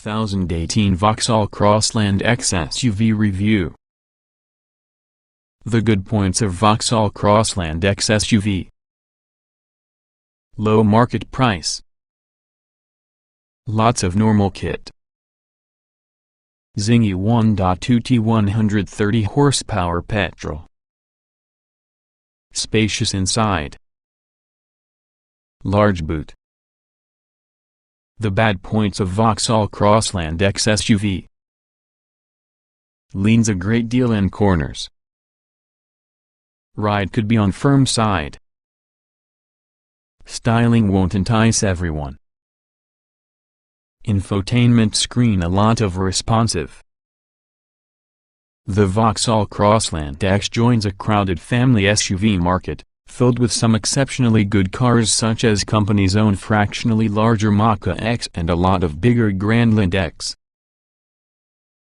2018 Vauxhall Crossland X SUV Review. The good points of Vauxhall Crossland X SUV. Low market price. Lots of normal kit. Zingy 1.2T 130 horsepower petrol. Spacious inside. Large boot. The bad points of Vauxhall Crossland X SUV. Leans a great deal in corners. Ride could be on firm side. Styling won't entice everyone. Infotainment screen a lot of responsive. The Vauxhall Crossland X joins a crowded family SUV market, filled with some exceptionally good cars such as company's own fractionally larger Mach-E X and a lot of bigger Grandland X.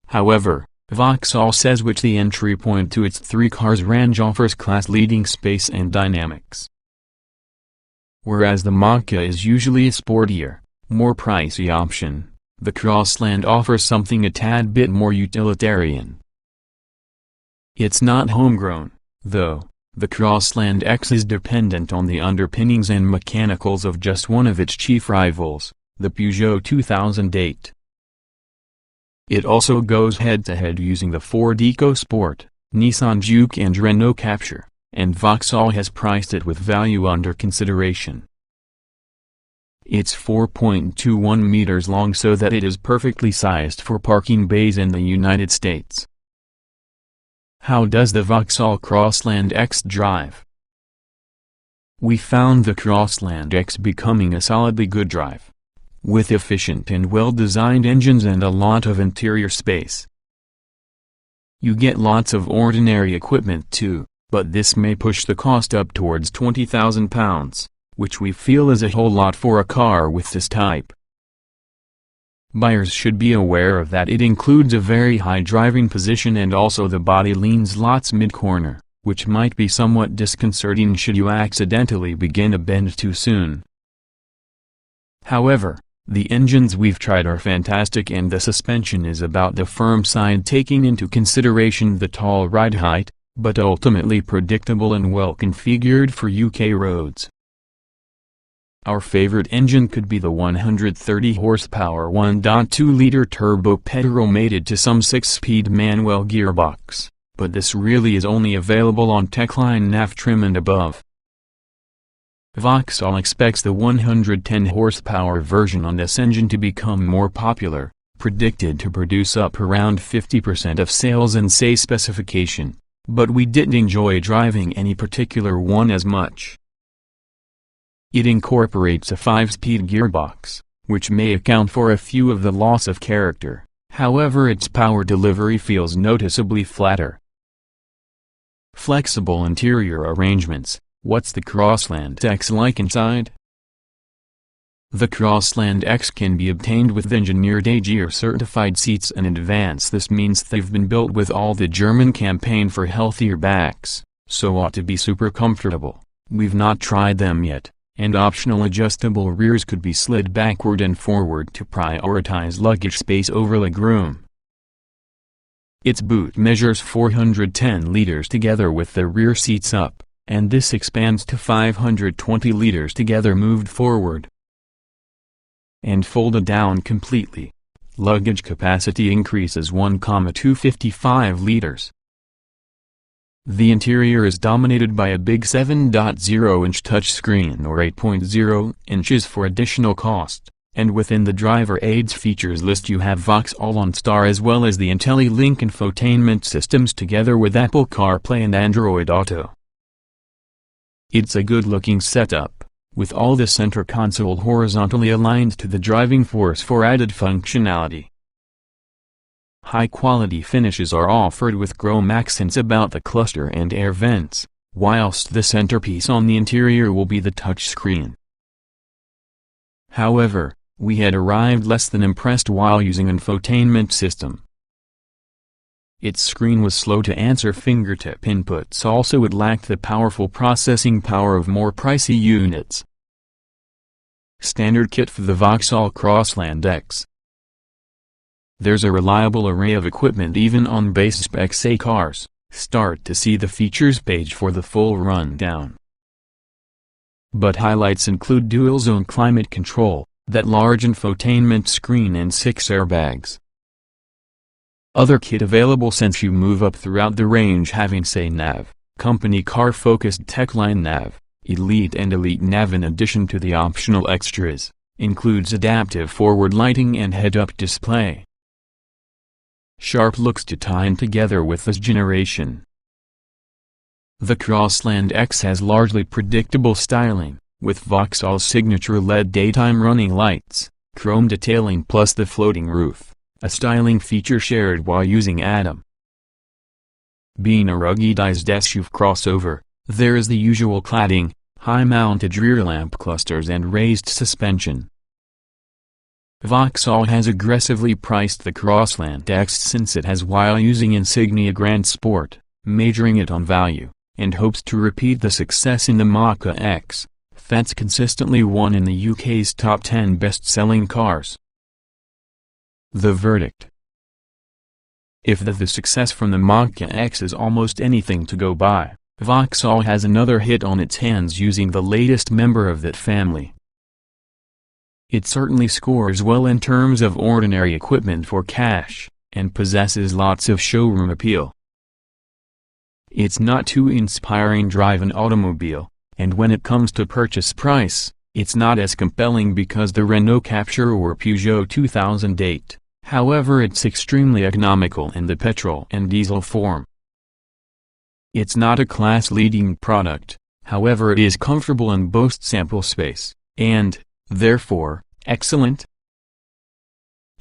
However, Vauxhall says which the entry point to its three cars range offers class-leading space and dynamics. Whereas the Mach-E is usually a sportier, more pricey option, the Crossland offers something a tad bit more utilitarian. It's not homegrown, though. The Crossland X is dependent on the underpinnings and mechanicals of just one of its chief rivals, the Peugeot 2008. It also goes head-to-head using the Ford EcoSport, Nissan Juke and Renault Captur, and Vauxhall has priced it with value under consideration. It's 4.21 meters long so that it is perfectly sized for parking bays in the United States. How does the Vauxhall Crossland X drive? We found the Crossland X becoming a solidly good drive, with efficient and well-designed engines and a lot of interior space. You get lots of ordinary equipment too, but this may push the cost up towards £20,000, which we feel is a whole lot for a car with this type. Buyers should be aware of that it includes a very high driving position and also the body leans lots mid-corner, which might be somewhat disconcerting should you accidentally begin a bend too soon. However, the engines we've tried are fantastic and the suspension is about the firm side taking into consideration the tall ride height, but ultimately predictable and well configured for UK roads. Our favorite engine could be the 130 horsepower 1.2-liter turbo petrol mated to some 6-speed manual gearbox, but this really is only available on Techline nav trim and above. Vauxhall expects the 110 horsepower version on this engine to become more popular, predicted to produce up around 50% of sales in say specification, but we didn't enjoy driving any particular one as much. It incorporates a 5-speed gearbox, which may account for a few of the loss of character, however its power delivery feels noticeably flatter. Flexible interior arrangements. What's the Crossland X like inside? The Crossland X can be obtained with engineered AG or certified seats in advance. This means they've been built with all the German campaign for healthier backs, so ought to be super comfortable. We've not tried them yet. And optional adjustable rears could be slid backward and forward to prioritize luggage space over legroom. Its boot measures 410 liters together with the rear seats up, and this expands to 520 liters together moved forward and folded down completely. Luggage capacity increases 1,255 liters. The interior is dominated by a big 7.0-inch touchscreen or 8.0 inches for additional cost, and within the driver aids features list you have Vauxhall OnStar as well as the IntelliLink infotainment systems together with Apple CarPlay and Android Auto. It's a good-looking setup, with all the center console horizontally aligned to the driving force for added functionality. High-quality finishes are offered with chrome accents about the cluster and air vents, whilst the centerpiece on the interior will be the touchscreen. However, we had arrived less than impressed while using infotainment system. Its screen was slow to answer fingertip inputs, also it lacked the powerful processing power of more pricey units. Standard kit for the Vauxhall Crossland X. There's a reliable array of equipment even on base specs A cars. Start to see the features page for the full rundown. But highlights include dual-zone climate control, that large infotainment screen and 6 airbags. Other kit available since you move up throughout the range having say nav, company car-focused Techline nav, Elite and Elite nav in addition to the optional extras, includes adaptive forward lighting and head-up display. Sharp looks to tie in together with this generation. The Crossland X has largely predictable styling, with Vauxhall's signature LED daytime running lights, chrome detailing plus the floating roof, a styling feature shared while using Atom. Being a ruggedized SUV crossover, there is the usual cladding, high-mounted rear lamp clusters and raised suspension. Vauxhall has aggressively priced the Crossland X since it has while using Insignia Grand Sport, majoring it on value, and hopes to repeat the success in the Mach-E X, that's consistently won in the UK's top 10 best-selling cars. The verdict. If the success from the Mach-E X is almost anything to go by, Vauxhall has another hit on its hands using the latest member of that family. It certainly scores well in terms of ordinary equipment for cash, and possesses lots of showroom appeal. It's not too inspiring drive an automobile, and when it comes to purchase price, it's not as compelling because the Renault Captur or Peugeot 2008, however it's extremely economical in the petrol and diesel form. It's not a class-leading product, however it is comfortable and boasts ample space, and, therefore, excellent.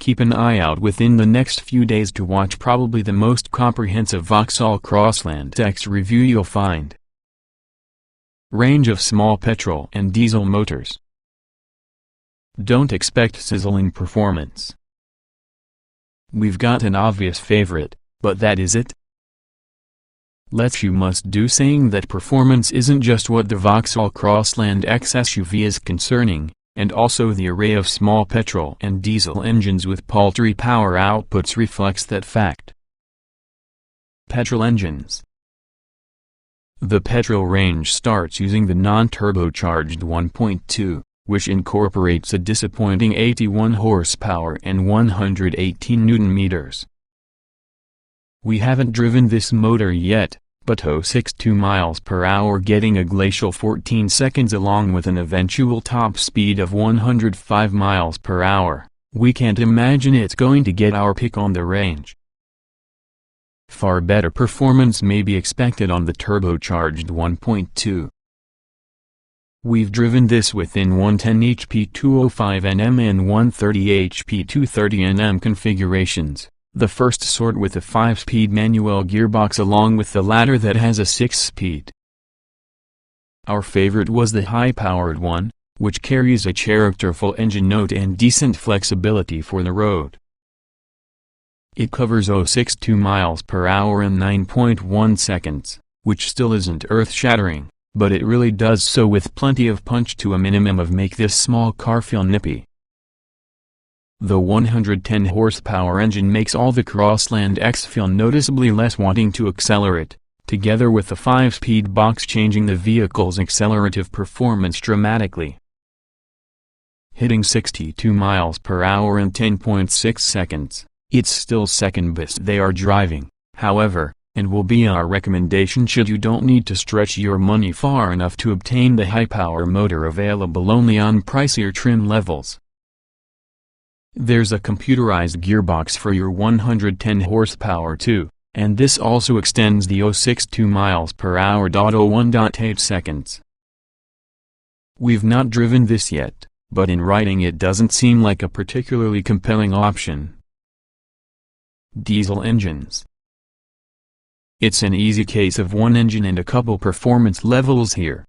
Keep an eye out within the next few days to watch probably the most comprehensive Vauxhall Crossland X review you'll find. Range of small petrol and diesel motors. Don't expect sizzling performance. We've got an obvious favorite, but that is it? You must do saying that performance isn't just what the Vauxhall Crossland X SUV is concerning, and also the array of small petrol and diesel engines with paltry power outputs reflects that fact. Petrol engines. The petrol range starts using the non-turbocharged 1.2, which incorporates a disappointing 81 horsepower and 118 Nm. We haven't driven this motor yet, but 0.62 miles per hour getting a glacial 14 seconds along with an eventual top speed of 105 miles per hour, we can't imagine it's going to get our pick on the range. Far better performance may be expected on the turbocharged 1.2. We've driven this within 110 HP 205 Nm and 130 HP 230 Nm configurations. The first sort with a 5-speed manual gearbox along with the latter that has a 6-speed. Our favorite was the high-powered one, which carries a characterful engine note and decent flexibility for the road. It covers 0.62 miles per hour in 9.1 seconds, which still isn't earth-shattering, but it really does so with plenty of punch to a minimum of make this small car feel nippy. The 110 horsepower engine makes all the Crossland X feel noticeably less wanting to accelerate, together with the 5-speed box changing the vehicle's accelerative performance dramatically. Hitting 62 miles per hour in 10.6 seconds, it's still second best they are driving, however, and will be our recommendation should you don't need to stretch your money far enough to obtain the high-power motor available only on pricier trim levels. There's a computerized gearbox for your 110 horsepower too, and this also extends the 0.62 miles per hour. 1.8 seconds. We've not driven this yet, but in writing it doesn't seem like a particularly compelling option. Diesel engines. It's an easy case of one engine and a couple performance levels here.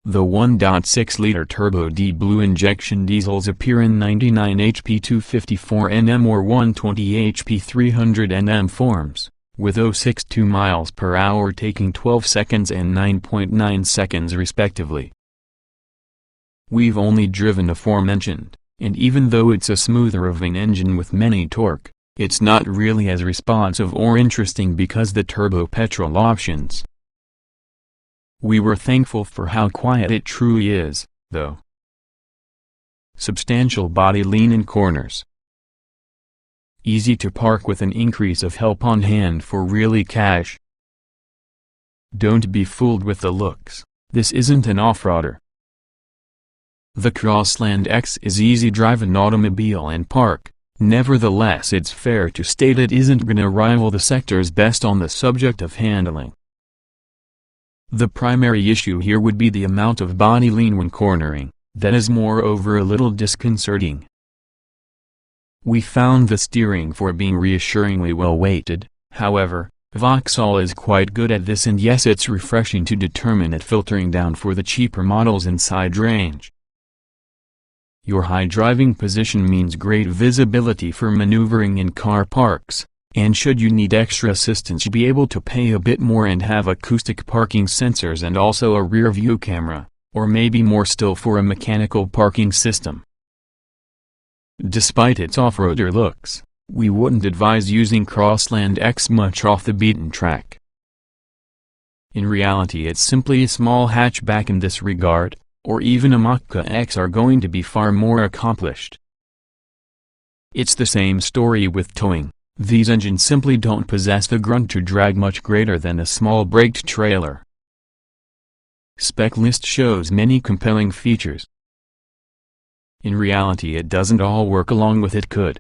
The 1.6-liter turbo D blue injection diesels appear in 99 HP 254 Nm or 120 HP 300 Nm forms, with 0.62 miles per hour taking 12 seconds and 9.9 seconds respectively. We've only driven aforementioned, and even though it's a smoother-moving engine with many torque, it's not really as responsive or interesting because the turbo petrol options. We were thankful for how quiet it truly is, though. Substantial body lean in corners. Easy to park with an increase of help on hand for really cash. Don't be fooled with the looks, this isn't an off-roader. The Crossland X is easy drive an automobile and park, nevertheless it's fair to state it isn't gonna rival the sector's best on the subject of handling. The primary issue here would be the amount of body lean when cornering, that is moreover a little disconcerting. We found the steering for being reassuringly well weighted, however, Vauxhall is quite good at this, and yes, it's refreshing to determine it filtering down for the cheaper models inside range. Your high driving position means great visibility for maneuvering in car parks, and should you need extra assistance you'll be able to pay a bit more and have acoustic parking sensors and also a rear view camera, or maybe more still for a mechanical parking system. Despite its off-roader looks, we wouldn't advise using Crossland X much off the beaten track. In reality it's simply a small hatchback in this regard, or even a Mach-E X are going to be far more accomplished. It's the same story with towing. These engines simply don't possess the grunt to drag much greater than a small braked trailer. Spec list shows many compelling features. In reality it doesn't all work along with it could.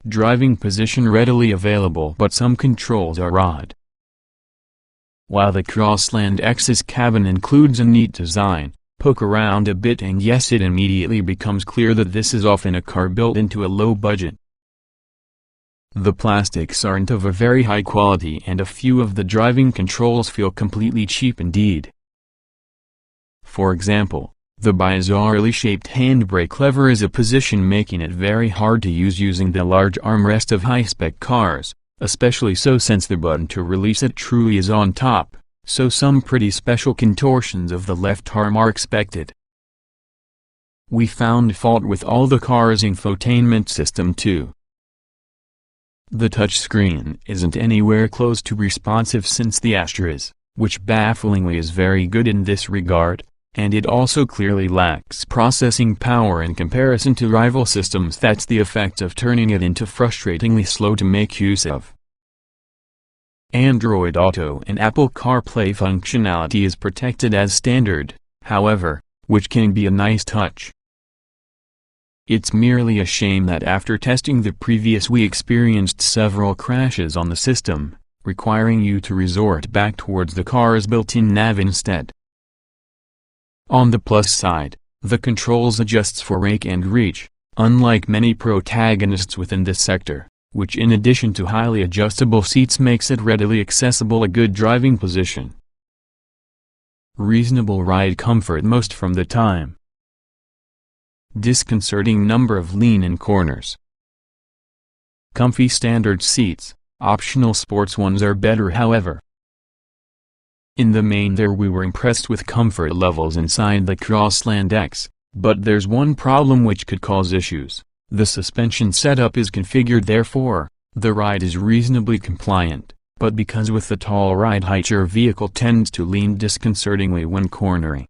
Driving position readily available but some controls are odd. While the Crossland X's cabin includes a neat design, poke around a bit and yes, it immediately becomes clear that this is often a car built into a low budget. The plastics aren't of a very high quality and a few of the driving controls feel completely cheap indeed. For example, the bizarrely shaped handbrake lever is a position making it very hard to use using the large armrest of high-spec cars, especially so since the button to release it truly is on top, so some pretty special contortions of the left arm are expected. We found fault with all the car's infotainment system too. The touchscreen isn't anywhere close to responsive since the Astra is, which bafflingly is very good in this regard, and it also clearly lacks processing power in comparison to rival systems. That's the effect of turning it into frustratingly slow to make use of. Android Auto and Apple CarPlay functionality is protected as standard, however, which can be a nice touch. It's merely a shame that after testing the previous we experienced several crashes on the system, requiring you to resort back towards the car's built-in nav instead. On the plus side, the controls adjusts for rake and reach, unlike many protagonists within this sector, which in addition to highly adjustable seats makes it readily accessible a good driving position. Reasonable ride comfort most from the time. Disconcerting number of lean-in corners. Comfy standard seats, optional sports ones are better however. In the main there we were impressed with comfort levels inside the Crossland X, but there's one problem which could cause issues. The suspension setup is configured therefore, the ride is reasonably compliant, but because with the tall ride height your vehicle tends to lean disconcertingly when cornering.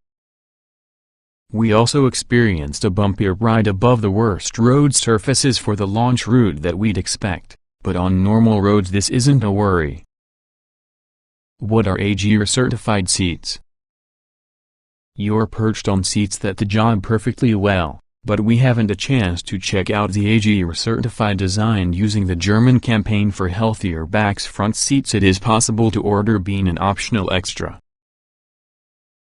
We also experienced a bumpier ride above the worst road surfaces for the launch route that we'd expect, but on normal roads this isn't a worry. What are AGR certified seats? You're perched on seats that the job perfectly well, but we haven't a chance to check out the AGR certified design using the German campaign for healthier backs front seats. It is possible to order being an optional extra.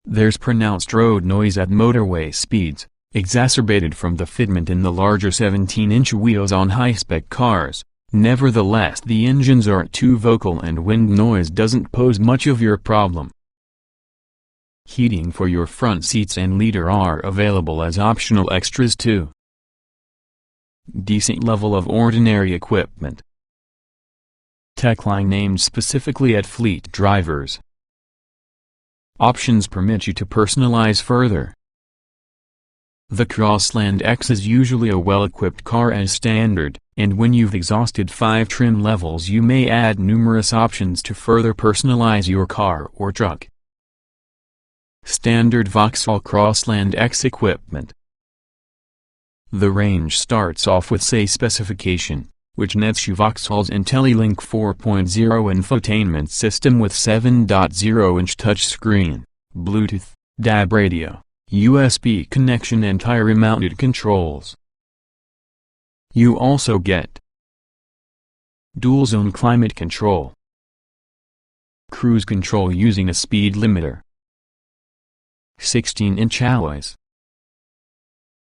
There's pronounced road noise at motorway speeds, exacerbated from the fitment in the larger 17-inch wheels on high-spec cars. Nevertheless the engines aren't too vocal and wind noise doesn't pose much of your problem. Heating for your front seats and leader are available as optional extras too. Decent level of ordinary equipment. Techline named specifically at fleet drivers. Options permit you to personalize further. The Crossland X is usually a well-equipped car as standard, and when you've exhausted 5 trim levels you may add numerous options to further personalize your car or truck. Standard Vauxhall Crossland X equipment. The range starts off with SAE specification, which nets you Vauxhall's IntelliLink 4.0 infotainment system with 7.0-inch touchscreen, Bluetooth, DAB radio, USB connection and tire-mounted controls. You also get dual-zone climate control, cruise control using a speed limiter, 16-inch alloys,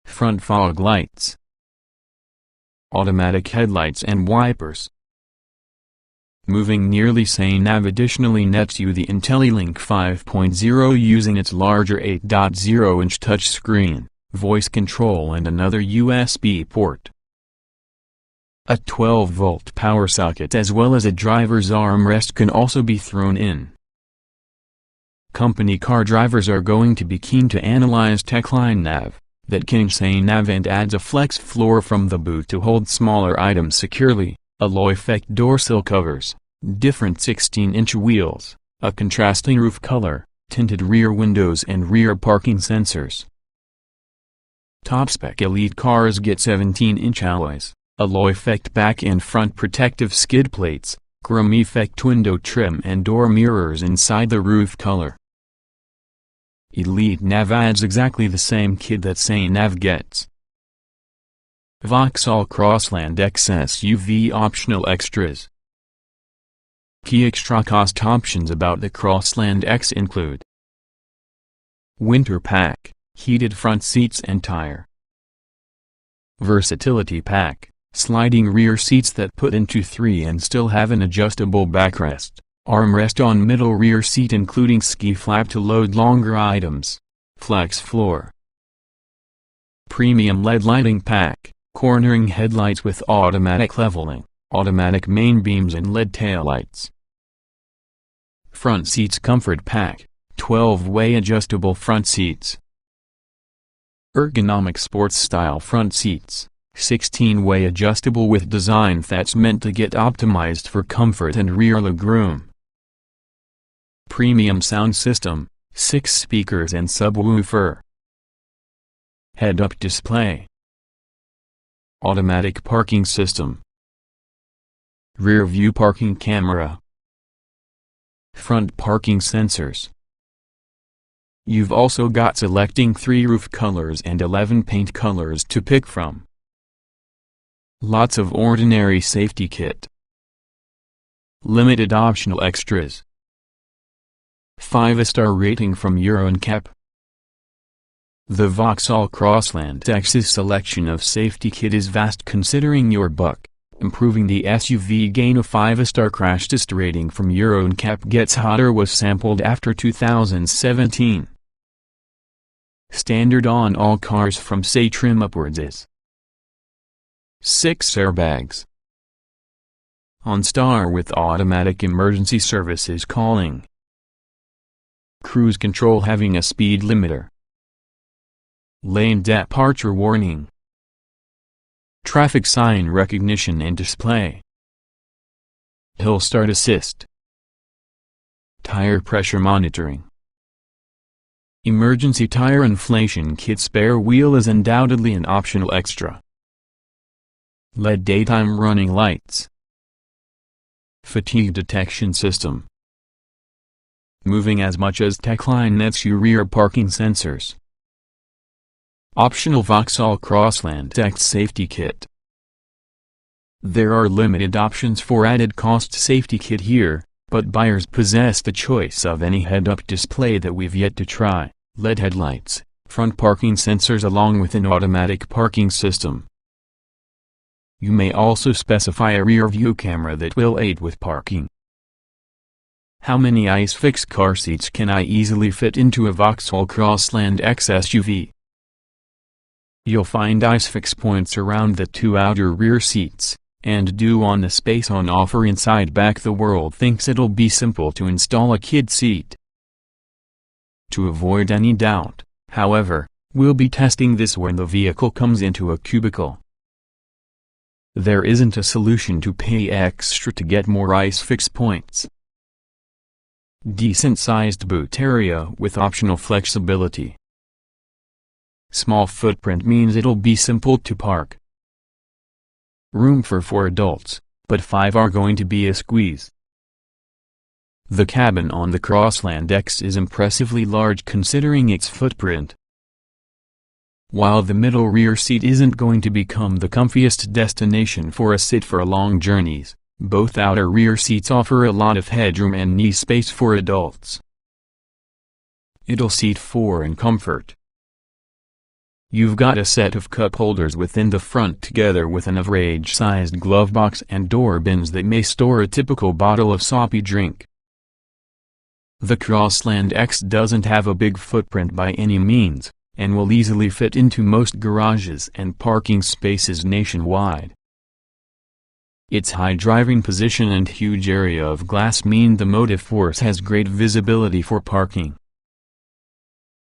front fog lights, automatic headlights and wipers. Moving nearly SAE nav additionally nets you the IntelliLink 5.0 using its larger 8.0-inch touchscreen, voice control and another USB port. A 12-volt power socket as well as a driver's armrest can also be thrown in. Company car drivers are going to be keen to analyze Techline Nav, that can SAE nav and adds a flex floor from the boot to hold smaller items securely, alloy effect door sill covers, different 16-inch wheels, a contrasting roof color, tinted rear windows and rear parking sensors. Top-spec elite cars get 17-inch alloys, alloy effect back and front protective skid plates, chrome effect window trim and door mirrors inside the roof color. Elite Nav adds exactly the same kit that SAE Nav gets. Vauxhall Crossland X SUV optional extras. Key extra cost options about the Crossland X include winter pack, heated front seats and tire. Versatility pack, sliding rear seats that put into 3 and still have an adjustable backrest. Armrest on middle rear seat including ski flap to load longer items, flex floor. Premium LED lighting pack, cornering headlights with automatic leveling, automatic main beams and LED taillights. Front seats comfort pack, 12-way adjustable front seats. Ergonomic sports style front seats, 16-way adjustable with design that's meant to get optimized for comfort and rear legroom. Premium sound system, 6 speakers and subwoofer. Head-up display. Automatic parking system. Rear view parking camera. Front parking sensors. You've also got selecting 3 roof colors and 11 paint colors to pick from. Lots of ordinary safety kit. Limited optional extras. 5-star rating from Euro NCAP. The Vauxhall Crossland X's selection of safety kit is vast considering your buck. Improving the SUV gain a 5-star crash test rating from Euro NCAP gets hotter was sampled after 2017. Standard on all cars from SAE trim upwards is 6 airbags. OnStar with automatic emergency services calling. Cruise control having a speed limiter. Lane departure warning. Traffic sign recognition and display. Hill start assist. Tire pressure monitoring. Emergency tire inflation kit. Spare wheel is undoubtedly an optional extra. LED daytime running lights. Fatigue detection system. Moving as much as Techline nets you rear parking sensors. Optional Vauxhall Crossland X safety kit. There are limited options for added cost safety kit here, but buyers possess the choice of any head-up display that we've yet to try, LED headlights, front parking sensors along with an automatic parking system. You may also specify a rear view camera that will aid with parking. How many ISOFIX car seats can I easily fit into a Vauxhall Crossland X SUV? You'll find ISOFIX points around the 2 outer rear seats, and due on the space on offer inside back the world thinks it'll be simple to install a kid seat. To avoid any doubt, however, We'll be testing this when the vehicle comes into a cubicle. There isn't a solution to pay extra to get more ISOFIX points. Decent-sized boot area with optional flexibility. Small footprint means it'll be simple to park. Room for 4 adults, but 5 are going to be a squeeze. The cabin on the Crossland X is impressively large considering its footprint. While the middle rear seat isn't going to become the comfiest destination for a sit for long journeys, both outer rear seats offer a lot of headroom and knee space for adults. It'll seat 4 in comfort. You've got a set of cup holders within the front together with an average-sized glove box and door bins that may store a typical bottle of soppy drink. The Crossland X doesn't have a big footprint by any means, and will easily fit into most garages and parking spaces nationwide. Its high driving position and huge area of glass mean the motive force has great visibility for parking.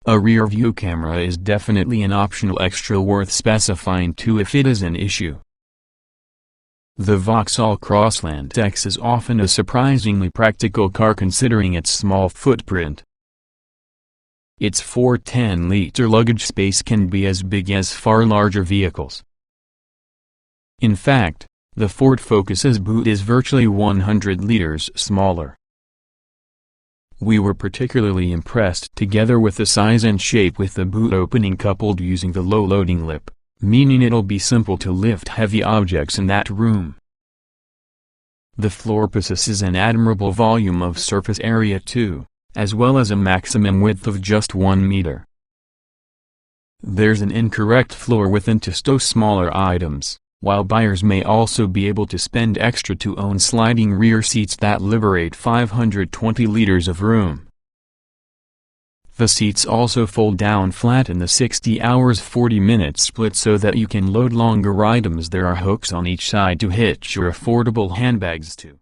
A rear view camera is definitely an optional extra worth specifying too if it is an issue. The Vauxhall Crossland X is often a surprisingly practical car considering its small footprint. Its 410-liter luggage space can be as big as far larger vehicles. In fact, the Ford Focus's boot is virtually 100 liters smaller. We were particularly impressed together with the size and shape with the boot opening coupled using the low loading lip, meaning it'll be simple to lift heavy objects in that room. The floor possesses an admirable volume of surface area too, as well as a maximum width of just 1 meter. There's an incorrect floor within to stow smaller items, while buyers may also be able to spend extra to own sliding rear seats that liberate 520 liters of room. The seats also fold down flat in the 60 hours 40 minutes split so that you can load longer items. There are hooks on each side to hitch your affordable handbags to.